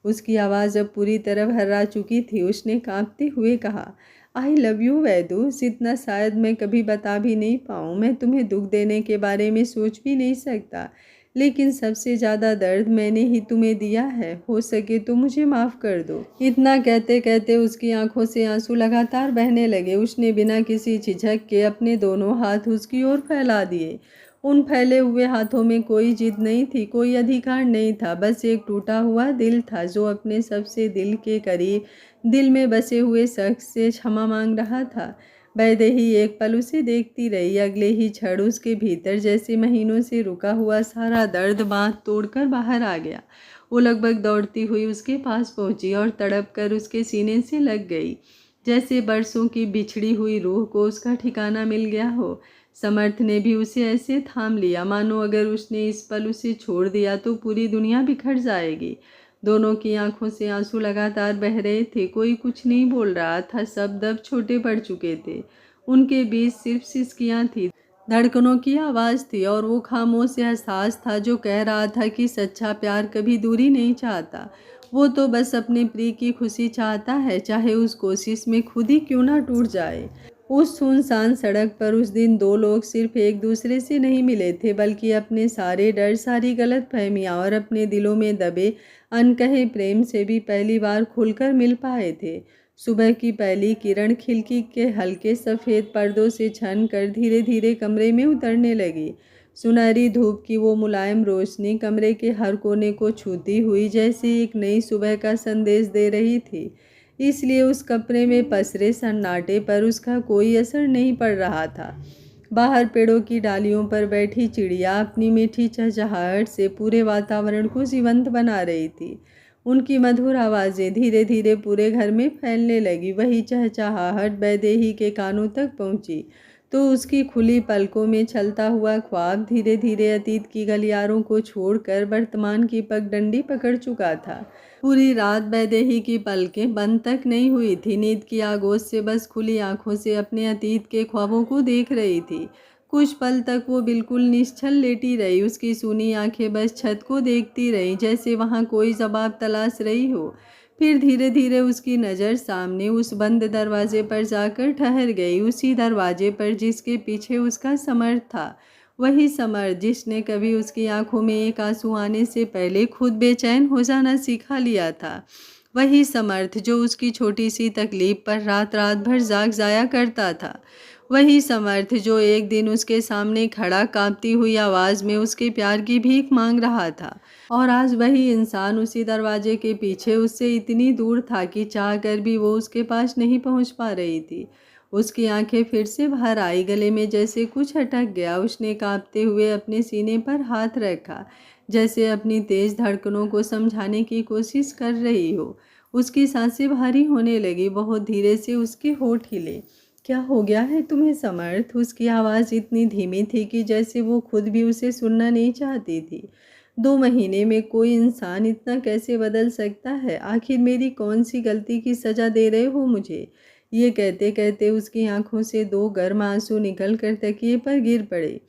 उसकी आवाज़ अब पूरी तरह भर्रा चुकी थी। उसने कांपते हुए कहा, आई लव यू वैदुष, इतना शायद मैं कभी बता भी नहीं पाऊँ। मैं तुम्हें दुख देने के बारे में सोच भी नहीं सकता, लेकिन सबसे ज़्यादा दर्द मैंने ही तुम्हें दिया है। हो सके तो मुझे माफ़ कर दो। इतना कहते कहते उसकी आंखों से आंसू लगातार बहने लगे। उसने बिना किसी झिझक के अपने दोनों हाथ उसकी ओर फैला दिए। उन फैले हुए हाथों में कोई जिद नहीं थी, कोई अधिकार नहीं था, बस एक टूटा हुआ दिल था जो अपने सबसे दिल के करीब, दिल में बसे हुए शख्स से क्षमा मांग रहा था। वैदेही एक पल उसे देखती रही। अगले ही क्षण उसके भीतर जैसे महीनों से रुका हुआ सारा दर्द बांध तोड़कर बाहर आ गया। वो लगभग दौड़ती हुई उसके पास पहुंची और तड़प कर उसके सीने से लग गई, जैसे बरसों की बिछड़ी हुई रूह को उसका ठिकाना मिल गया हो। समर्थ ने भी उसे ऐसे थाम लिया मानो अगर उसने इस पल उसे छोड़ दिया तो पूरी दुनिया बिखर जाएगी। दोनों की आंखों से आंसू लगातार बह रहे थे। कोई कुछ नहीं बोल रहा था, सब दब छोटे पड़ चुके थे। उनके बीच सिर्फ सिसकियां थी, धड़कनों की आवाज़ थी और वो खामोश एहसास था जो कह रहा था कि सच्चा प्यार कभी दूरी नहीं चाहता। वो तो बस अपने प्रिय की खुशी चाहता है, चाहे उस कोशिश में खुद ही क्यों ना टूट जाए। उस सुनसान सड़क पर उस दिन दो लोग सिर्फ एक दूसरे से नहीं मिले थे, बल्कि अपने सारे डर, सारी गलतफहमियां और अपने दिलों में दबे अनकहे प्रेम से भी पहली बार खुलकर मिल पाए थे। सुबह की पहली किरण खिड़की के हल्के सफ़ेद पर्दों से छन कर धीरे धीरे कमरे में उतरने लगी। सुनहरी धूप की वो मुलायम रोशनी कमरे के हर कोने को छूती हुई जैसे एक नई सुबह का संदेश दे रही थी। इसलिए उस कमरे में पसरे सन्नाटे पर उसका कोई असर नहीं पड़ रहा था। बाहर पेड़ों की डालियों पर बैठी चिड़िया अपनी मीठी चहचहाहट से पूरे वातावरण को जीवंत बना रही थी। उनकी मधुर आवाज़ें धीरे धीरे पूरे घर में फैलने लगी। वही चहचहाहट वैदेही के कानों तक पहुंची तो उसकी खुली पलकों में छलता हुआ ख्वाब धीरे धीरे अतीत की गलियारों को छोड़कर वर्तमान की पगडंडी पकड़ चुका था। पूरी रात वैदेही की पलकें बंद तक नहीं हुई थी। नींद की आगोश से बस खुली आंखों से अपने अतीत के ख्वाबों को देख रही थी। कुछ पल तक वो बिल्कुल निश्चल लेटी रही। उसकी सूनी आंखें बस छत को देखती रहीं, जैसे वहाँ कोई जवाब तलाश रही हो। फिर धीरे धीरे उसकी नज़र सामने उस बंद दरवाजे पर जाकर ठहर गई, उसी दरवाजे पर जिसके पीछे उसका समर्थ था। वही समर्थ जिसने कभी उसकी आंखों में एक आंसू आने से पहले खुद बेचैन हो जाना सिखा लिया था। वही समर्थ जो उसकी छोटी सी तकलीफ पर रात रात भर जाग जाया करता था। वही समर्थ जो एक दिन उसके सामने खड़ा कांपती हुई आवाज़ में उसके प्यार की भीख मांग रहा था। और आज वही इंसान उसी दरवाजे के पीछे उससे इतनी दूर था कि चाह कर भी वो उसके पास नहीं पहुंच पा रही थी। उसकी आंखें फिर से बाहर आई, गले में जैसे कुछ अटक गया। उसने कांपते हुए अपने सीने पर हाथ रखा, जैसे अपनी तेज धड़कनों को समझाने की कोशिश कर रही हो। उसकी सांसें भारी होने लगी, बहुत धीरे से उसके होठ हिले। क्या हो गया है तुम्हें समर्थ? उसकी आवाज़ इतनी धीमी थी कि जैसे वो खुद भी उसे सुनना नहीं चाहती थी। 2 महीने में कोई इंसान इतना कैसे बदल सकता है? आखिर मेरी कौन सी गलती की सज़ा दे रहे हो मुझे? ये कहते कहते उसकी आंखों से 2 गर्म आंसू निकल कर तकिए पर गिर पड़े।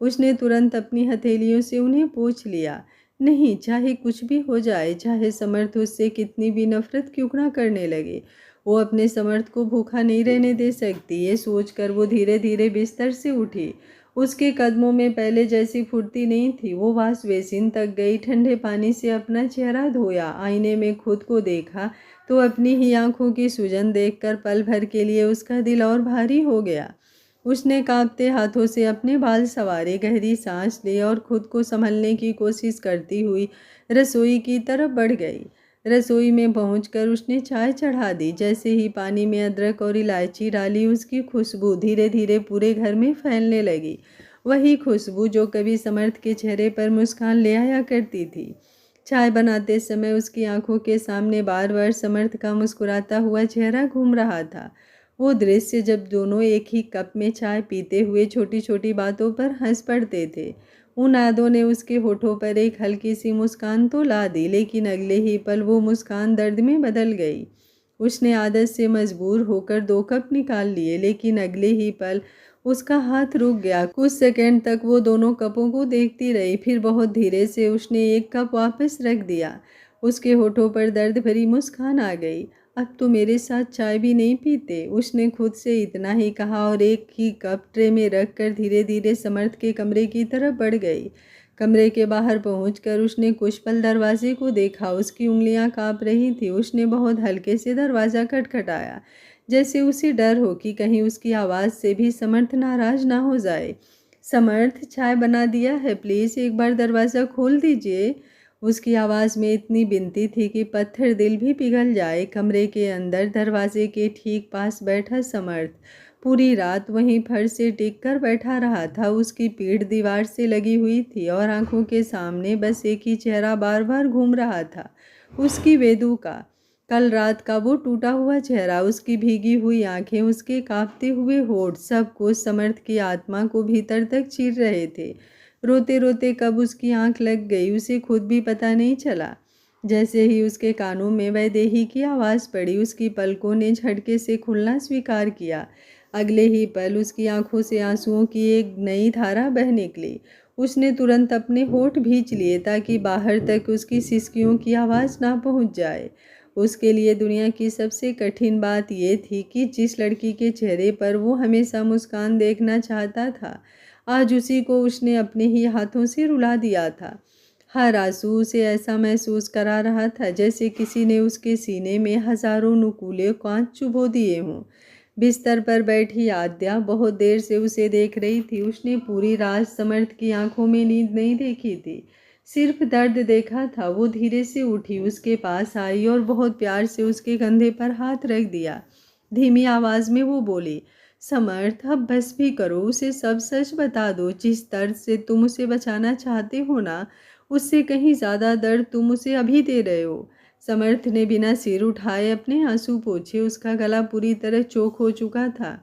उसने तुरंत अपनी हथेलियों से उन्हें पोंछ लिया। नहीं, चाहे कुछ भी हो जाए, चाहे समर्थ उससे कितनी भी नफरत क्यों ना करने लगे, वो अपने समर्थ को भूखा नहीं रहने दे सकती। ये सोचकर वो धीरे धीरे बिस्तर से उठी। उसके कदमों में पहले जैसी फुर्ती नहीं थी। वो वॉश बेसिन तक गई, ठंडे पानी से अपना चेहरा धोया, आईने में खुद को देखा तो अपनी ही आंखों की सूजन देखकर पल भर के लिए उसका दिल और भारी हो गया। उसने कांपते हाथों से अपने बाल संवारे, गहरी सांस ली और खुद को संभलने की कोशिश करती हुई रसोई की तरफ बढ़ गई। रसोई में पहुंचकर उसने चाय चढ़ा दी। जैसे ही पानी में अदरक और इलायची डाली, उसकी खुशबू धीरे धीरे पूरे घर में फैलने लगी। वही खुशबू जो कभी समर्थ के चेहरे पर मुस्कान ले आया करती थी। चाय बनाते समय उसकी आंखों के सामने बार बार समर्थ का मुस्कुराता हुआ चेहरा घूम रहा था। वो दृश्य जब दोनों एक ही कप में चाय पीते हुए छोटी छोटी बातों पर हंस पड़ते थे। उन यादों ने उसके होठों पर एक हल्की सी मुस्कान तो ला दी, लेकिन अगले ही पल वो मुस्कान दर्द में बदल गई। उसने आदत से मजबूर होकर 2 कप निकाल लिए, लेकिन अगले ही पल उसका हाथ रुक गया। कुछ सेकंड तक वो दोनों कपों को देखती रही, फिर बहुत धीरे से उसने एक कप वापस रख दिया। उसके होठों पर दर्द भरी मुस्कान आ गई। अब तो मेरे साथ चाय भी नहीं पीते। उसने खुद से इतना ही कहा और एक ही कप ट्रे में रख कर धीरे धीरे समर्थ के कमरे की तरफ बढ़ गई। कमरे के बाहर पहुंचकर उसने कुछ पल दरवाजे को देखा। उसकी उंगलियां कांप रही थी। उसने बहुत हल्के से दरवाज़ा खटखटाया, जैसे उसे डर हो कि कहीं उसकी आवाज़ से भी समर्थ नाराज ना हो जाए। समर्थ, चाय बना दिया है, प्लीज़ एक बार दरवाज़ा खोल दीजिए। उसकी आवाज़ में इतनी विनती थी कि पत्थर दिल भी पिघल जाए। कमरे के अंदर दरवाजे के ठीक पास बैठा समर्थ पूरी रात वहीं फर्श से टिक कर बैठा रहा था। उसकी पीठ दीवार से लगी हुई थी और आंखों के सामने बस एक ही चेहरा बार बार घूम रहा था, उसकी वेदू का। कल रात का वो टूटा हुआ चेहरा, उसकी भीगी हुई आंखें, उसके कांपते हुए होठ, सब कुछ समर्थ की आत्मा को भीतर तक चीर रहे थे। रोते रोते कब उसकी आंख लग गई उसे खुद भी पता नहीं चला। जैसे ही उसके कानों में वैदेही की आवाज़ पड़ी, उसकी पलकों ने झटके से खुलना स्वीकार किया। अगले ही पल उसकी आंखों से आंसुओं की एक नई धारा बह निकली। उसने तुरंत अपने होठ भींच लिए ताकि बाहर तक उसकी सिसकियों की आवाज़ ना पहुंच जाए। उसके लिए दुनिया की सबसे कठिन बात यह थी कि जिस लड़की के चेहरे पर वो हमेशा मुस्कान देखना चाहता था, आज उसी को उसने अपने ही हाथों से रुला दिया था। हर आंसू उसे ऐसा महसूस करा रहा था जैसे किसी ने उसके सीने में हजारों नुकीले कांच चुभो दिए हों। बिस्तर पर बैठी आद्या बहुत देर से उसे देख रही थी। उसने पूरी रात समर्थ की आंखों में नींद नहीं देखी थी, सिर्फ दर्द देखा था। वो धीरे से उठी, उसके पास आई और बहुत प्यार से उसके कंधे पर हाथ रख दिया। धीमी आवाज में वो बोली, समर्थ अब बस भी करो, उसे सब सच बता दो। जिस दर्द से तुम उसे बचाना चाहते हो ना, उससे कहीं ज़्यादा दर्द तुम उसे अभी दे रहे हो। समर्थ ने बिना सिर उठाए अपने आंसू पोंछे। उसका गला पूरी तरह चोक हो चुका था।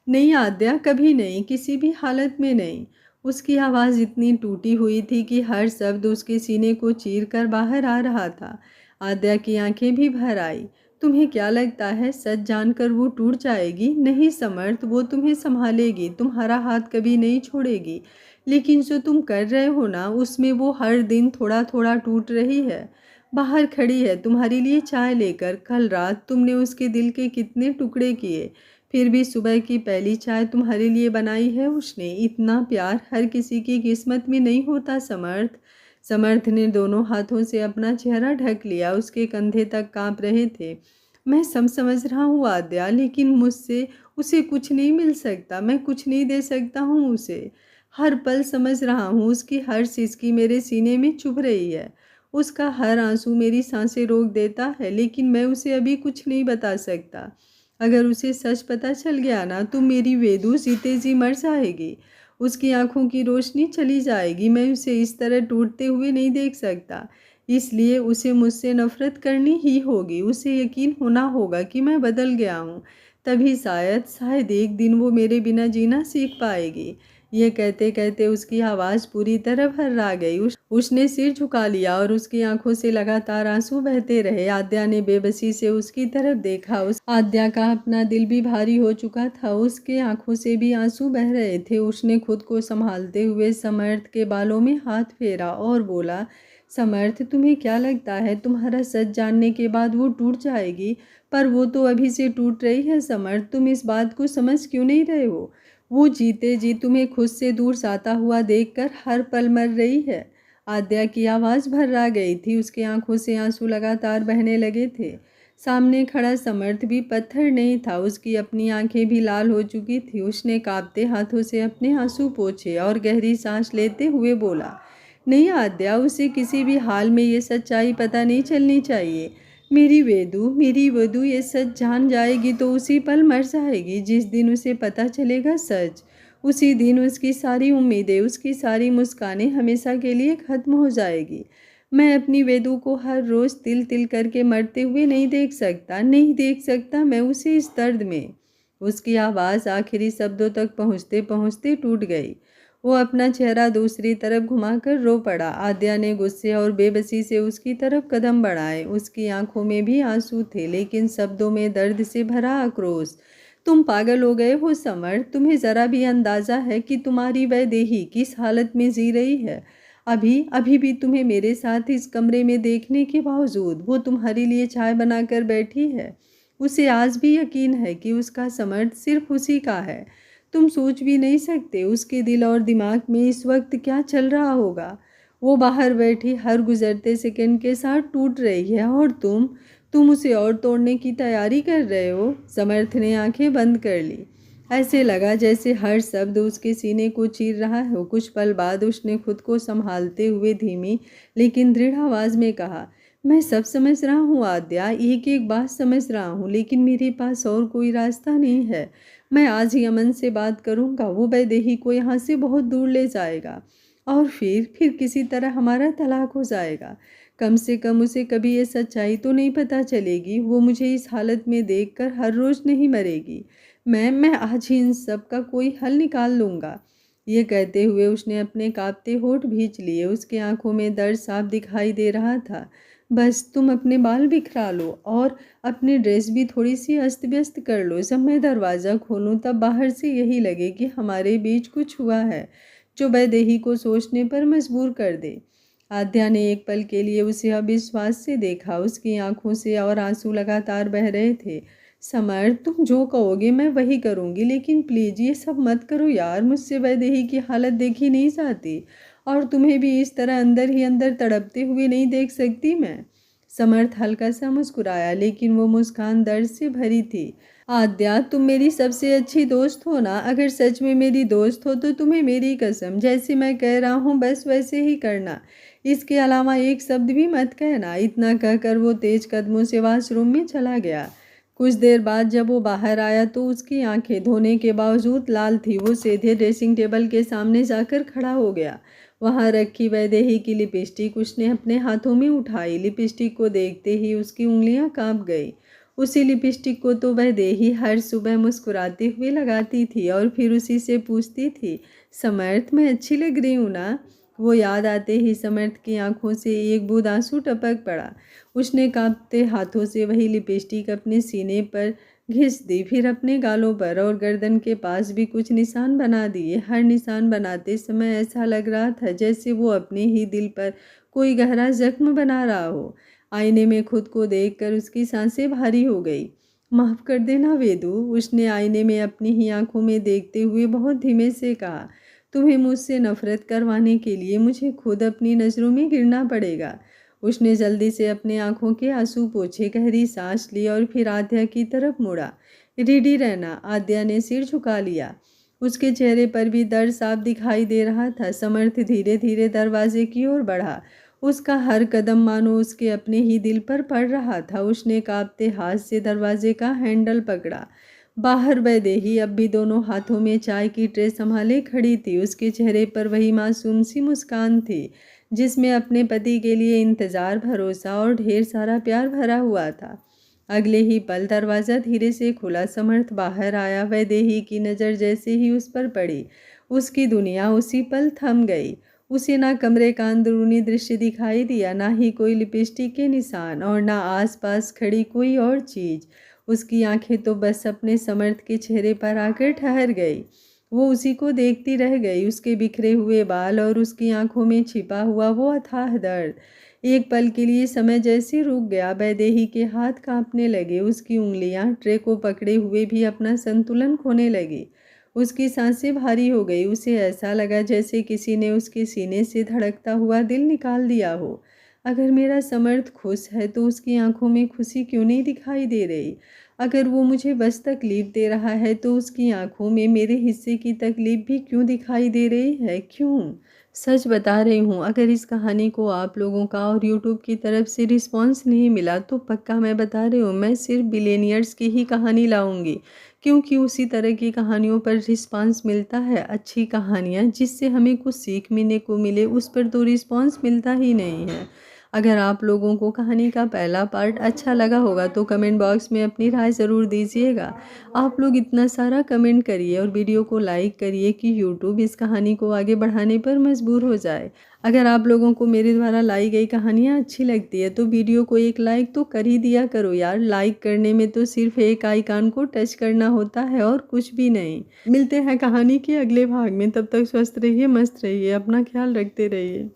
नहीं आद्या, कभी नहीं, किसी भी हालत में नहीं। उसकी आवाज़ इतनी टूटी हुई थी कि हर शब्द उसके सीने को चीर कर बाहर आ रहा था। आद्या की आंखें भी भर आई। तुम्हें क्या लगता है सच जानकर वो टूट जाएगी? नहीं समर्थ, वो तुम्हें संभालेगी, तुम्हारा हाथ कभी नहीं छोड़ेगी। लेकिन जो तुम कर रहे हो ना, उसमें वो हर दिन थोड़ा थोड़ा टूट रही है। बाहर खड़ी है तुम्हारे लिए चाय लेकर। कल रात तुमने उसके दिल के कितने टुकड़े किए, फिर भी सुबह की पहली चाय तुम्हारे लिए बनाई है उसने। इतना प्यार हर किसी की किस्मत में नहीं होता समर्थ। समर्थ ने दोनों हाथों से अपना चेहरा ढक लिया, उसके कंधे तक कांप रहे थे। मैं समझ रहा हूँ आद्या, लेकिन मुझसे उसे कुछ नहीं मिल सकता, मैं कुछ नहीं दे सकता हूँ उसे। हर पल समझ रहा हूँ, उसकी हर सिसकी मेरे सीने में चुभ रही है, उसका हर आंसू मेरी सांसें रोक देता है, लेकिन मैं उसे अभी कुछ नहीं बता सकता। अगर उसे सच पता चल गया ना, तो मेरी वेदू जीते जी मर जाएगी, उसकी आंखों की रोशनी चली जाएगी। मैं उसे इस तरह टूटते हुए नहीं देख सकता, इसलिए उसे मुझसे नफरत करनी ही होगी। उसे यकीन होना होगा कि मैं बदल गया हूँ, तभी शायद एक दिन वो मेरे बिना जीना सीख पाएगी। ये कहते कहते उसकी आवाज़ पूरी तरह भर्रा गई। उसने सिर झुका लिया और उसकी आंखों से लगातार आंसू बहते रहे। आद्या ने बेबसी से उसकी तरफ देखा। उस आद्या का अपना दिल भी भारी हो चुका था, उसके आंखों से भी आंसू बह रहे थे। उसने खुद को संभालते हुए समर्थ के बालों में हाथ फेरा और बोला, समर्थ तुम्हें क्या लगता है तुम्हारा सच जानने के बाद वो टूट जाएगी? पर वो तो अभी से टूट रही है समर्थ, तुम इस बात को समझ क्यों नहीं रहे हो? वो जीते जी तुम्हें खुद से दूर जाता हुआ देखकर हर पल मर रही है। आद्या की आवाज़ भर्रा गई थी, उसकी आंखों से आंसू लगातार बहने लगे थे। सामने खड़ा समर्थ भी पत्थर नहीं था, उसकी अपनी आंखें भी लाल हो चुकी थी। उसने कांपते हाथों से अपने आंसू पोंछे और गहरी सांस लेते हुए बोला, नहीं आद्या, उसे किसी भी हाल में ये सच्चाई पता नहीं चलनी चाहिए। मेरी वधू ये सच जान जाएगी तो उसी पल मर जाएगी। जिस दिन उसे पता चलेगा सच, उसी दिन उसकी सारी उम्मीदें, उसकी सारी मुस्कानें हमेशा के लिए ख़त्म हो जाएगी। मैं अपनी वेदू को हर रोज़ तिल तिल करके मरते हुए नहीं देख सकता, नहीं देख सकता मैं उसे इस दर्द में। उसकी आवाज़ आखिरी शब्दों तक पहुँचते पहुँचते टूट गई। वो अपना चेहरा दूसरी तरफ घुमाकर रो पड़ा। आद्या ने गुस्से और बेबसी से उसकी तरफ कदम बढ़ाए। उसकी आंखों में भी आंसू थे, लेकिन शब्दों में दर्द से भरा आक्रोश। तुम पागल हो गए हो समर्थ, तुम्हें ज़रा भी अंदाज़ा है कि तुम्हारी वह देही किस हालत में जी रही है? अभी अभी भी तुम्हें मेरे साथ इस कमरे में देखने के बावजूद वो तुम्हारे लिए चाय बनाकर बैठी है। उसे आज भी यकीन है कि उसका समर्थ सिर्फ उसी का है। तुम सोच भी नहीं सकते उसके दिल और दिमाग में इस वक्त क्या चल रहा होगा। वो बाहर बैठी हर गुजरते सेकंड के साथ टूट रही है और तुम उसे और तोड़ने की तैयारी कर रहे हो। समर्थ ने आंखें बंद कर ली। ऐसे लगा जैसे हर शब्द उसके सीने को चीर रहा हो। कुछ पल बाद उसने खुद को संभालते हुए धीमी लेकिन दृढ़ आवाज में कहा, मैं सब समझ रहा हूँ आद्या, एक एक बात समझ रहा हूँ, लेकिन मेरे पास और कोई रास्ता नहीं है। मैं आज ही अमन से बात करूँगा, वो वैदेही को यहाँ से बहुत दूर ले जाएगा और फिर किसी तरह हमारा तलाक हो जाएगा। कम से कम उसे कभी ये सच्चाई तो नहीं पता चलेगी। वो मुझे इस हालत में देखकर हर रोज़ नहीं मरेगी। मैं आज ही इन सब का कोई हल निकाल लूँगा। ये कहते हुए उसने अपने कांपते होंठ भींच लिए। उसकी आंखों में दर्द साफ दिखाई दे रहा था। बस तुम अपने बाल बिखरा लो और अपनी ड्रेस भी थोड़ी सी अस्त व्यस्त कर लो। जब मैं दरवाज़ा खोलूँ तब बाहर से यही लगे कि हमारे बीच कुछ हुआ है जो वैदेही को सोचने पर मजबूर कर दे। आद्या ने एक पल के लिए उसे अविश्वास से देखा। उसकी आंखों से और आंसू लगातार बह रहे थे। समर्थ, तुम जो कहोगे मैं वही करूँगी, लेकिन प्लीज़ ये सब मत करो यार। मुझसे वैदेही की हालत देखी नहीं जाती और तुम्हें भी इस तरह अंदर ही अंदर तड़पते हुए नहीं देख सकती मैं। समर्थ हल्का सा मुस्कुराया, लेकिन वो मुस्कान दर्द से भरी थी। आद्या, तुम मेरी सबसे अच्छी दोस्त हो ना। अगर सच में मेरी दोस्त हो तो तुम्हें मेरी कसम, जैसे मैं कह रहा हूँ बस वैसे ही करना। इसके अलावा एक शब्द भी मत कहना। इतना कहकर वो तेज कदमों से वॉशरूम में चला गया। कुछ देर बाद जब वो बाहर आया तो उसकी आंखें धोने के बावजूद लाल थी। वो सीधे ड्रेसिंग टेबल के सामने जाकर खड़ा हो गया। वहाँ रखी वैदेही की लिपस्टिक उसने अपने हाथों में उठाई। लिपस्टिक को देखते ही उसकी उंगलियां कांप गई। उसी लिपस्टिक को तो वैदेही हर सुबह मुस्कुराते हुए लगाती थी और फिर उसी से पूछती थी, समर्थ मैं अच्छी लग रही हूँ ना। वो याद आते ही समर्थ की आंखों से एक बूंद आंसू टपक पड़ा। उसने कांपते हाथों से वही लिपस्टिक अपने सीने पर घिस दी, फिर अपने गालों पर और गर्दन के पास भी कुछ निशान बना दिए। हर निशान बनाते समय ऐसा लग रहा था जैसे वो अपने ही दिल पर कोई गहरा जख्म बना रहा हो। आईने में खुद को देखकर उसकी सांसें भारी हो गई। माफ़ कर देना वेदू, उसने आईने में अपनी ही आंखों में देखते हुए बहुत धीमे से कहा। तुम्हें मुझसे नफरत करवाने के लिए मुझे खुद अपनी नज़रों में गिरना पड़ेगा। उसने जल्दी से अपने आंखों के आंसू पोंछे, गहरी सांस ली और फिर आद्या की तरफ मुड़ा। रेडी रहना। आद्या ने सिर झुका लिया। उसके चेहरे पर भी दर्द साफ दिखाई दे रहा था। समर्थ धीरे धीरे दरवाजे की ओर बढ़ा। उसका हर कदम मानो उसके अपने ही दिल पर पड़ रहा था। उसने कांपते हाथ से दरवाजे का हैंडल पकड़ा। बाहर वैदेही अब भी दोनों हाथों में चाय की ट्रे संभाले खड़ी थी। उसके चेहरे पर वही मासूम सी मुस्कान थी जिसमें अपने पति के लिए इंतज़ार, भरोसा और ढेर सारा प्यार भरा हुआ था। अगले ही पल दरवाज़ा धीरे से खुला। समर्थ बाहर आया। वैदेही की नज़र जैसे ही उस पर पड़ी, उसकी दुनिया उसी पल थम गई। उसे ना कमरे का अंदरूनी दृश्य दिखाई दिया, ना ही कोई लिपस्टिक के निशान और ना आसपास खड़ी कोई और चीज़। उसकी आंखें तो बस अपने समर्थ के चेहरे पर आकर ठहर गई। वो उसी को देखती रह गई, उसके बिखरे हुए बाल और उसकी आंखों में छिपा हुआ वो अथाह दर्द। एक पल के लिए समय जैसे रुक गया। वैदेही के हाथ कांपने लगे। उसकी उंगलियां ट्रे को पकड़े हुए भी अपना संतुलन खोने लगी। उसकी सांसें भारी हो गई। उसे ऐसा लगा जैसे किसी ने उसके सीने से धड़कता हुआ दिल निकाल दिया हो। अगर मेरा समर्थ खुश है तो उसकी आंखों में खुशी क्यों नहीं दिखाई दे रही। अगर वो मुझे बस तकलीफ़ दे रहा है तो उसकी आंखों में मेरे हिस्से की तकलीफ़ भी क्यों दिखाई दे रही है, क्यों? सच बता रही हूँ, अगर इस कहानी को आप लोगों का और यूट्यूब की तरफ से रिस्पांस नहीं मिला तो पक्का मैं बता रही हूँ मैं सिर्फ बिलियनियर्स की ही कहानी लाऊंगी, क्योंकि उसी तरह की कहानियों पर रिस्पांस मिलता है। अच्छी कहानियाँ जिससे हमें कुछ सीख मिलने को मिले उस पर तो रिस्पांस मिलता ही नहीं है। अगर आप लोगों को कहानी का पहला पार्ट अच्छा लगा होगा तो कमेंट बॉक्स में अपनी राय ज़रूर दीजिएगा। आप लोग इतना सारा कमेंट करिए और वीडियो को लाइक करिए कि यूट्यूब इस कहानी को आगे बढ़ाने पर मजबूर हो जाए। अगर आप लोगों को मेरे द्वारा लाई गई कहानियाँ अच्छी लगती है तो वीडियो को एक लाइक तो कर ही दिया करो यार। लाइक करने में तो सिर्फ एक आइकन को टच करना होता है और कुछ भी नहीं। मिलते हैं कहानी के अगले भाग में, तब तक स्वस्थ रहिए, मस्त रहिए, अपना ख्याल रखते रहिए।